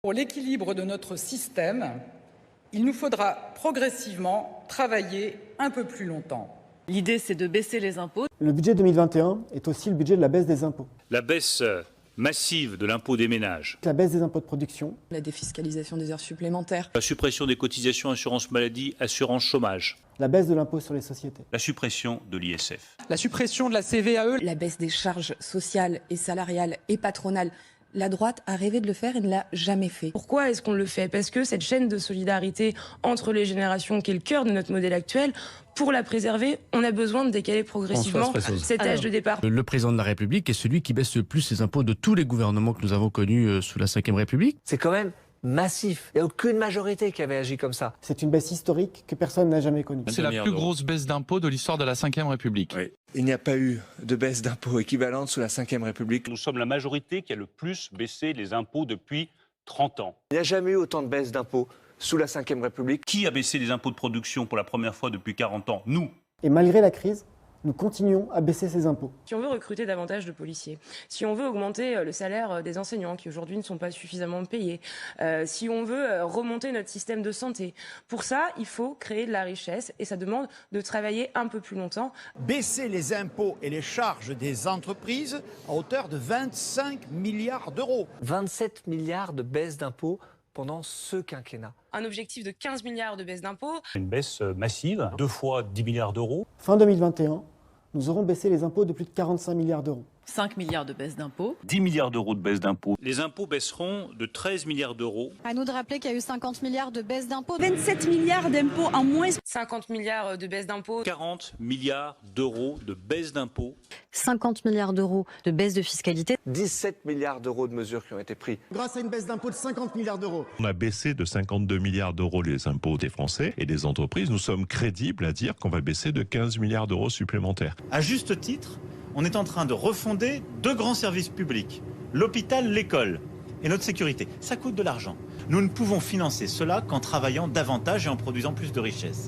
Pour l'équilibre de notre système, il nous faudra progressivement travailler un peu plus longtemps. L'idée, c'est de baisser les impôts. Le budget 2021 est aussi le budget de la baisse des impôts. La baisse massive de l'impôt des ménages. La baisse des impôts de production. La défiscalisation des heures supplémentaires. La suppression des cotisations assurance maladie, assurance chômage. La baisse de l'impôt sur les sociétés. La suppression de l'ISF. La suppression de la CVAE. La baisse des charges sociales et salariales et patronales. La droite a rêvé de le faire et ne l'a jamais fait. Pourquoi est-ce qu'on le fait? Parce que cette chaîne de solidarité entre les générations, qui est le cœur de notre modèle actuel, pour la préserver, on a besoin de décaler progressivement cet âge de départ. Le président de la République est celui qui baisse le plus les impôts de tous les gouvernements que nous avons connus sous la Ve République. C'est quand même massif. Il n'y a aucune majorité qui avait agi comme ça. C'est une baisse historique que personne n'a jamais connue. C'est la plus grosse baisse d'impôts de l'histoire de la Ve République. Oui. Il n'y a pas eu de baisse d'impôts équivalente sous la Ve République. Nous sommes la majorité qui a le plus baissé les impôts depuis 30 ans. Il n'y a jamais eu autant de baisse d'impôts sous la Ve République. Qui a baissé les impôts de production pour la première fois depuis 40 ans? Nous. Et malgré la crise, nous continuons à baisser ces impôts. Si on veut recruter davantage de policiers, si on veut augmenter le salaire des enseignants qui aujourd'hui ne sont pas suffisamment payés, si on veut remonter notre système de santé, pour ça, il faut créer de la richesse et ça demande de travailler un peu plus longtemps. Baisser les impôts et les charges des entreprises à hauteur de 25 milliards d'euros. 27 milliards de baisse d'impôts pendant ce quinquennat. Un objectif de 15 milliards de baisse d'impôts. Une baisse massive, 2 fois 10 milliards d'euros. Fin 2021, nous aurons baissé les impôts de plus de 45 milliards d'euros. 5 milliards de baisse d'impôts. 10 milliards d'euros de baisse d'impôts. Les impôts baisseront de 13 milliards d'euros. À nous de rappeler qu'il y a eu 50 milliards de baisse d'impôts. 27 milliards d'impôts en moins. 50 milliards de baisse d'impôts. 40 milliards d'euros de baisse d'impôts. 50 milliards d'euros de baisse de fiscalité. 17 milliards d'euros de mesures qui ont été prises. Grâce à une baisse d'impôts de 50 milliards d'euros. On a baissé de 52 milliards d'euros les impôts des Français et des entreprises. Nous sommes crédibles à dire qu'on va baisser de 15 milliards d'euros supplémentaires. À juste titre, on est en train de refonder 2 grands services publics, l'hôpital, l'école et notre sécurité. Ça coûte de l'argent. Nous ne pouvons financer cela qu'en travaillant davantage et en produisant plus de richesses.